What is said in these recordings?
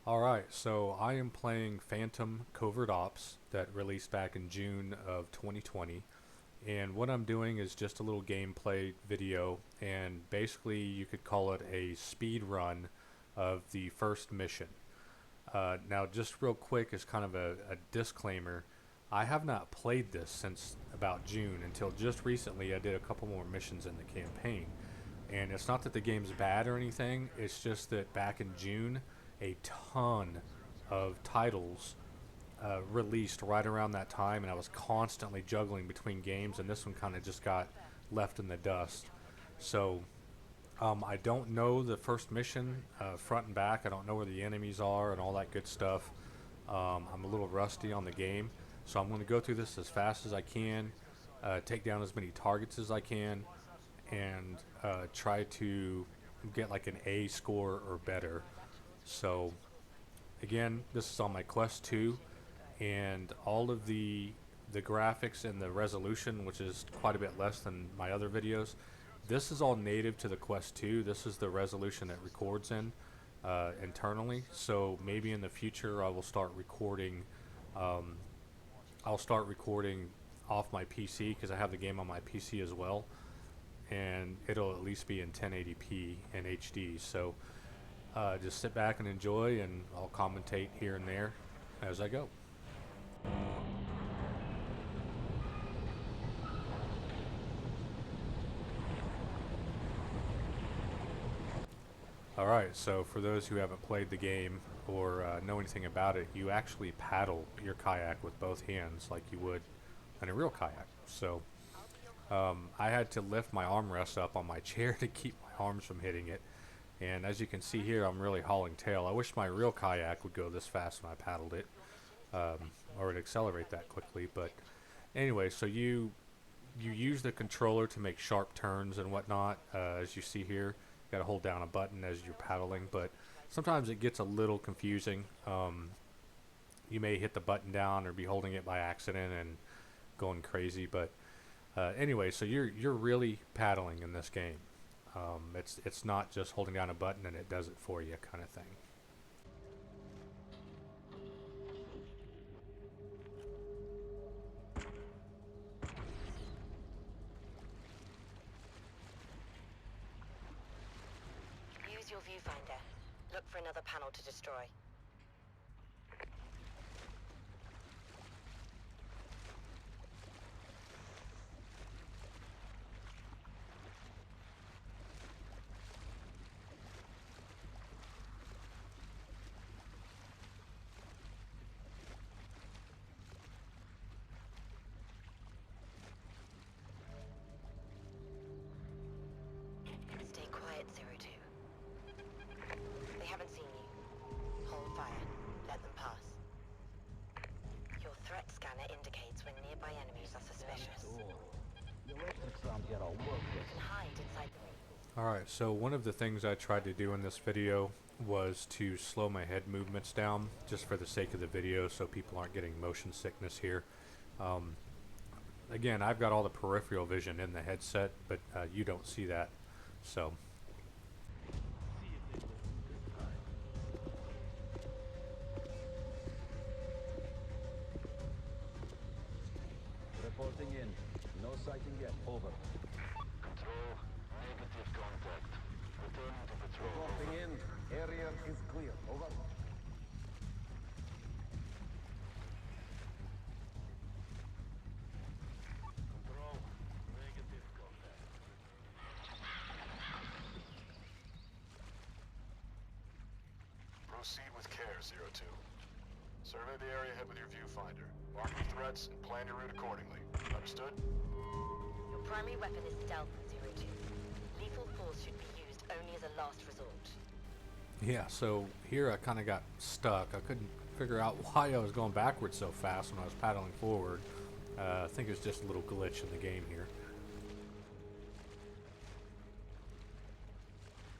Alright, so I am playing Phantom Covert Ops that released back in June of 2020. And what I'm doing is just a little gameplay video, and basically you could call it a speed run of the first mission. Now, just real quick, as kind of a disclaimer, I have not played this since about June. Until just recently I did a couple more missions in the campaign. And it's not that the game's bad or anything, it's just that back in June, a ton of titles released right around that time, and I was constantly juggling between games, and this one kind of just got left in the dust. So I don't know the first mission front and back. I don't know where the enemies are and all that good stuff. I'm a little rusty on the game, so I'm going to go through this as fast as I can, take down as many targets as I can, and try to get like an A score or better. So again, this is on my Quest 2, and all of the graphics and the resolution, which is quite a bit less than my other videos, this is all native to the Quest 2. This is the resolution it records in internally. So maybe in the future I will start recording. I'll start recording off my PC because I have the game on my PC as well, and it'll at least be in 1080p and HD. So just sit back and enjoy, and I'll commentate here and there as I go. Alright, so for those who haven't played the game or know anything about it, you actually paddle your kayak with both hands like you would in a real kayak. So I had to lift my armrest up on my chair to keep my arms from hitting it. And as you can see here, I'm really hauling tail. I wish my real kayak would go this fast when I paddled it, or it'd accelerate that quickly. But anyway, so you use the controller to make sharp turns and whatnot. As you see here, you got to hold down a button as you're paddling, but sometimes it gets a little confusing. You may hit the button down or be holding it by accident and going crazy. But anyway, so you're really paddling in this game. It's not just holding down a button and it does it for you kind of thing. Use your viewfinder. Look for another panel to destroy. Stay quiet, 02. They haven't seen you. Hold fire. Let them pass. Your threat scanner indicates when nearby enemies are suspicious. You can hide inside the... Alright, so one of the things I tried to do in this video was to slow my head movements down just for the sake of the video so people aren't getting motion sickness here. Again, I've got all the peripheral vision in the headset, but you don't see that. So Reporting in. No sighting yet. Over. Control, negative contact. Return to patrol. Reporting in. Area is clear. Over. Control, negative contact. Proceed with care, 02. Survey the area ahead with your viewfinder. Mark your threats and plan your route accordingly. Understood? Your primary weapon is stealth, 02. Lethal force should be used only as a last resort. yeah, so here I kind of got stuck. I couldn't figure out why I was going backwards so fast when I was paddling forward. I think it's just a little glitch in the game here.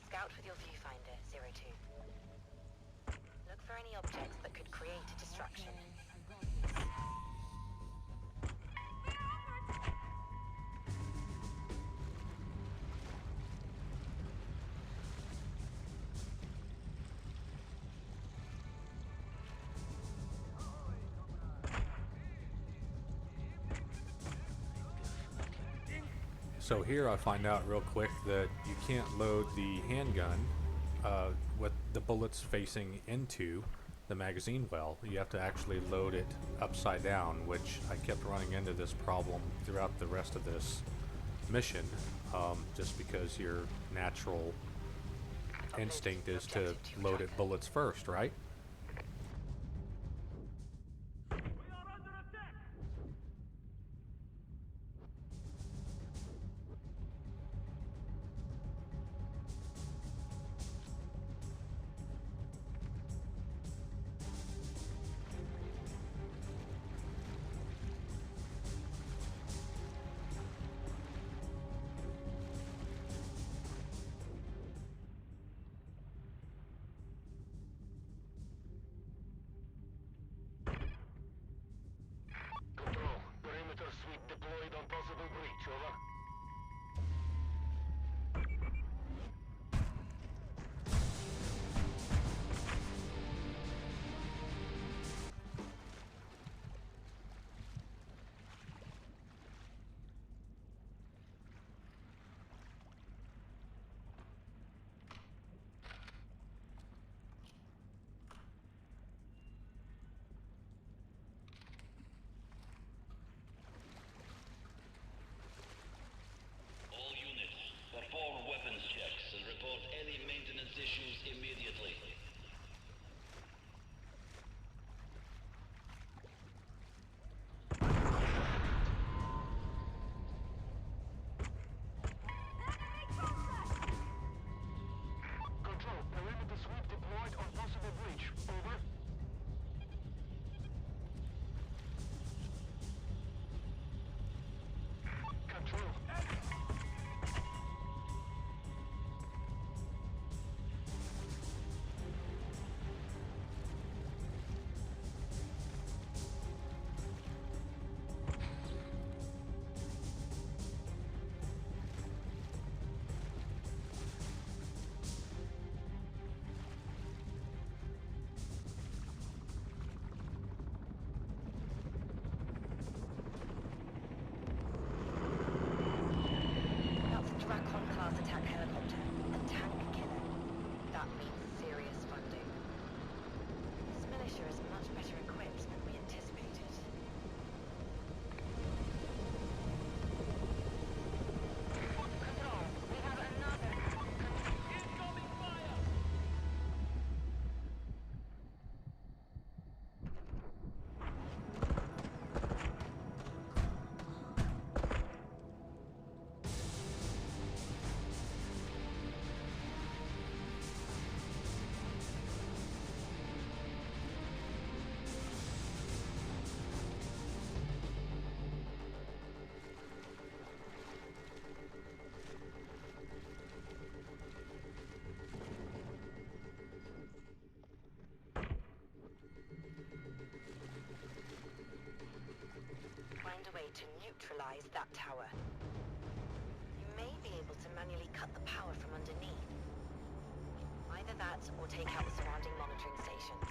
Scout with your viewfinder, 02. Look for any objects that could create a distraction. So here I find out real quick that you can't load the handgun with the bullets facing into the magazine well. You have to actually load it upside down, which I kept running into this problem throughout the rest of this mission, just because your natural instinct is to load it bullets first, right? Control. Perimeter sweep deployed on possible breach. Over. All units, perform weapons checks and report any maintenance issues immediately. Control. Perimeter sweep deployed on possible breach. Over. Control. That's a Dracon-class attack helicopter. A tank killer. That means serious funding. This militia is much better equipped than we anticipated. Control, we have another... Incoming fire! Find a way to neutralize that tower. You may be able to manually cut the power from underneath. Either that, or take out the surrounding monitoring stations.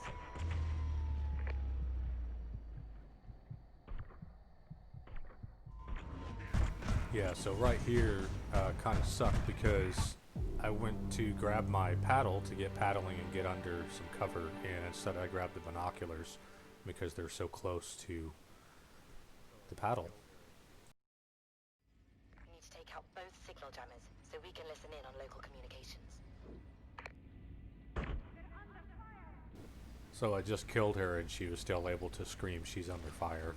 Yeah, so right here kind of sucked because I went to grab my paddle to get paddling and get under some cover, and instead I grabbed the binoculars because they're so close to the paddle. We need to take out both signal jammers, so we can listen in on local communications. So I just killed her and she was still able to scream she's under fire.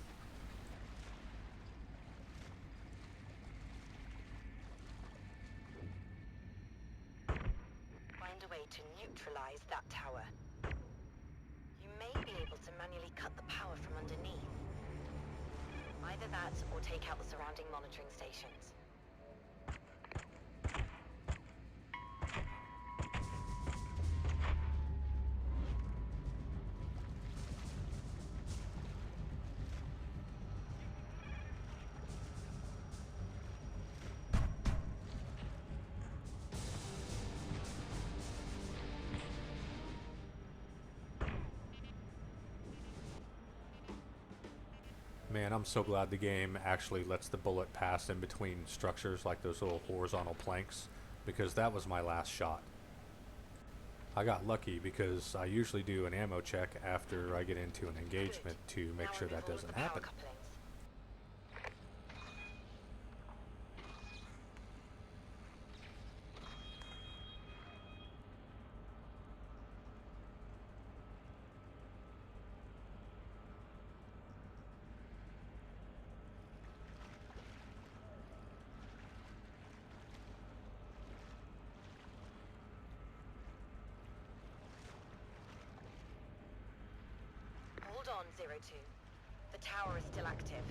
Find a way to neutralize that tower. You may be able to manually cut the power from underneath. Either that, or take out the surrounding monitoring stations. Man, I'm so glad the game actually lets the bullet pass in between structures like those little horizontal planks, because that was my last shot. I got lucky because I usually do an ammo check after I get into an engagement to make sure that doesn't happen. Hold on, Zero Two. The tower is still active.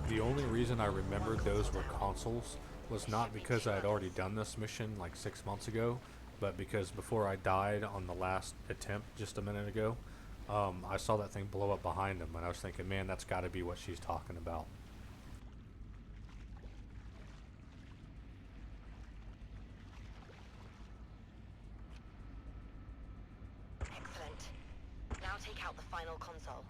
The only reason I remembered those were consoles was not because I had already done this mission like 6 months ago, but because before I died on the last attempt just a minute ago, I saw that thing blow up behind him, and I was thinking, man, that's got to be what she's talking about. Excellent. Now take out the final console.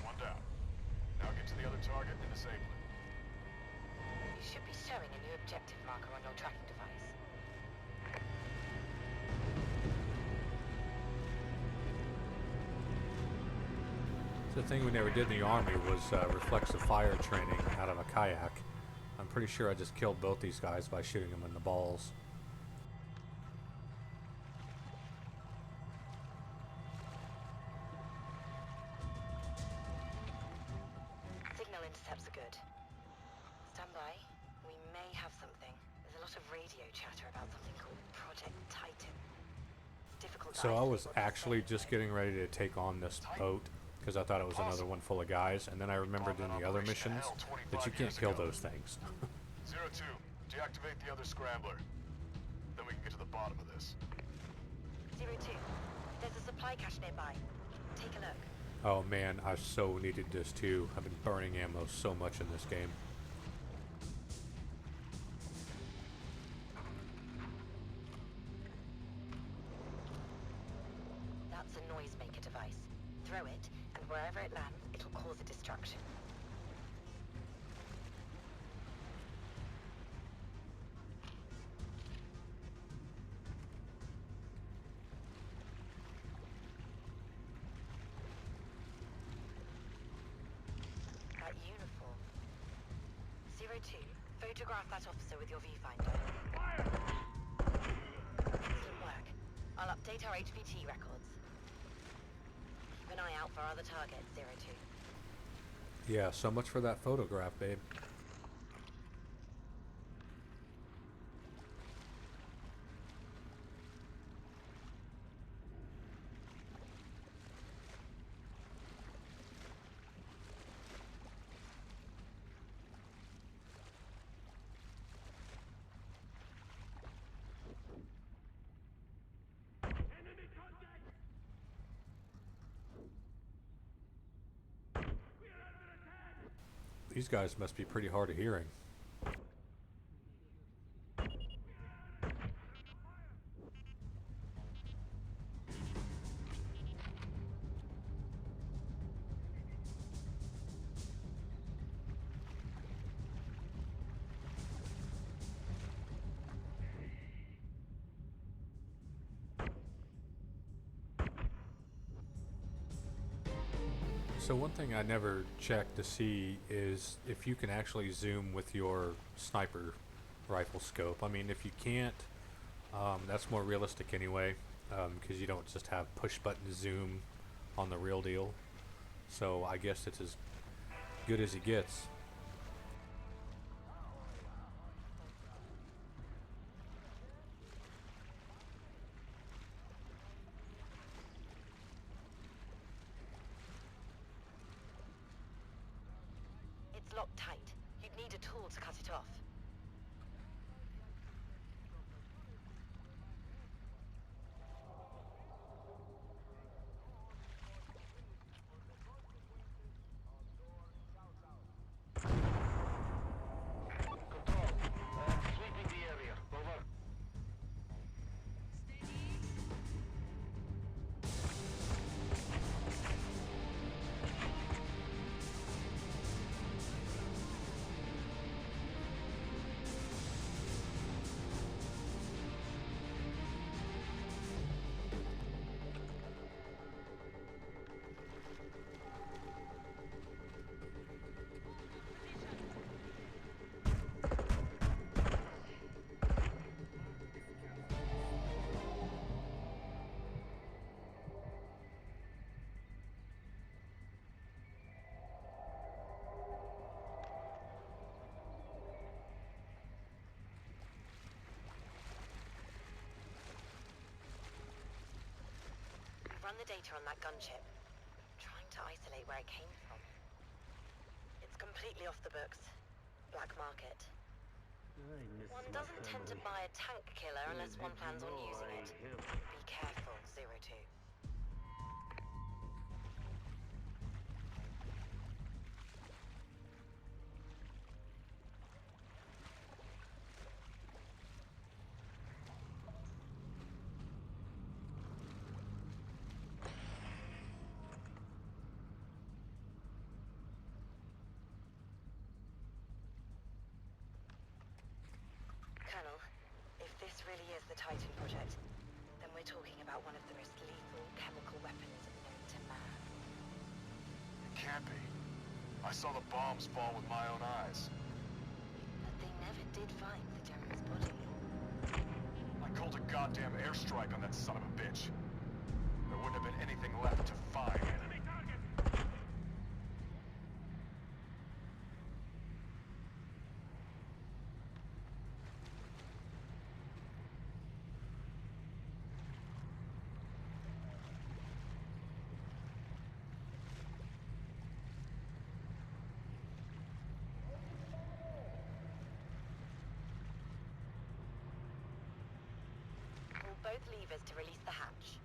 One down. Now get to the other target and disable it. You should be showing a new objective marker on your tracking device. The thing we never did in the army was reflexive fire training out of a kayak. I'm pretty sure I just killed both these guys by shooting them in the balls. Signal intercepts are good. Stand by. We may have something. There's a lot of radio chatter about something called Project Titan. Difficult to So I was isolate what they're actually saying, just getting ready to take on this boat because I thought it was another one full of guys, and then I remembered in the other missions that you can't kill those things. Zero Two, deactivate the other scrambler. Then we can get to the bottom of this. Zero Two. There's a supply cache nearby. Take a look. Oh man, I so needed this too. I've been burning ammo so much in this game. That's a noisemaker device. Throw it, and wherever it lands, it'll cause a distraction. That uniform. Zero Two, photograph that officer with your viewfinder. Excellent work. I'll update our HPT records. Keep an eye out for other targets, Zero Two. Yeah, so much for that photograph, babe. These guys must be pretty hard of hearing. So one thing I never checked to see is if you can actually zoom with your sniper rifle scope. I mean, if you can't, that's more realistic anyway, because you don't just have push button zoom on the real deal. So I guess it's as good as it gets. It's locked tight. You'd need a tool to cut it off. data on that gunship. Trying to isolate where it came from. It's completely off the books. Black market. One doesn't tend to buy a tank killer unless one plans on using it. Be careful, 02. Colonel, if this really is the Titan project, then we're talking about one of the most lethal chemical weapons known to man. It can't be. I saw the bombs fall with my own eyes. But they never did find the general's body. I called a goddamn airstrike on that son of a bitch. There wouldn't have been anything left to find. Enemy target! Pull both levers to release the hatch.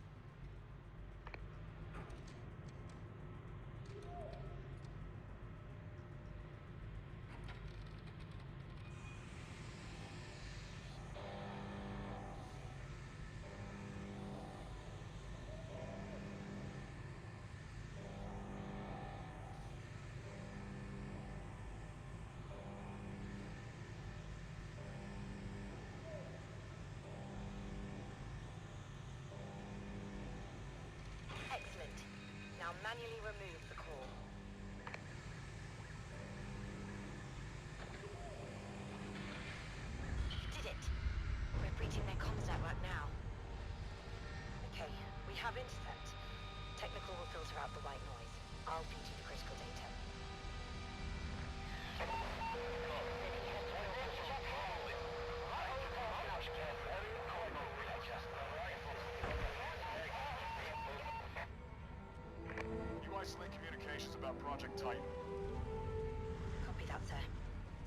Excellent. Now manually remove the core. You did it. We're breaching their comms network now. Okay, we have intercept. Technical will filter out the white noise. I'll feed you the critical data. You isolate communications about Project Titan. Copy that, sir.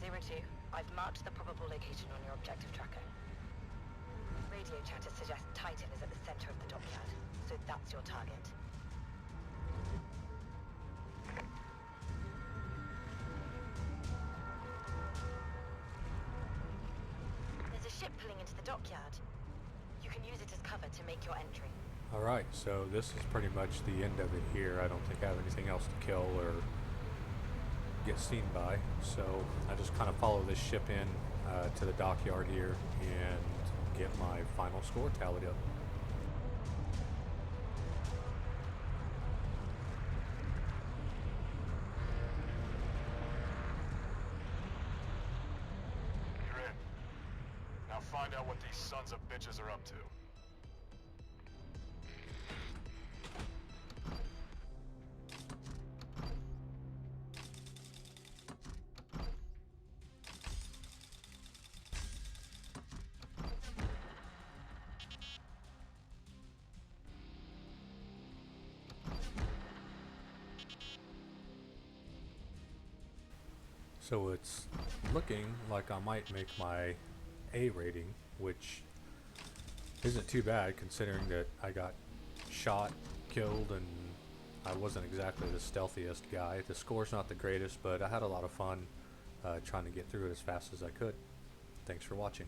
02, I've marked the probable location on your objective tracker. Radio chatter suggests Titan is at the center of the dockyard, so that's your target. There's a ship pulling into the dockyard. You can use it as cover to make your entry. Alright, so this is pretty much the end of it here. I don't think I have anything else to kill or get seen by, so I just kind of follow this ship in to the dockyard here and get my final score tallied up. You're in. Now find out what these sons of bitches are up to. So it's looking like I might make my A rating, which isn't too bad considering that I got shot, killed, and I wasn't exactly the stealthiest guy. The score's not the greatest, but I had a lot of fun trying to get through it as fast as I could. Thanks for watching.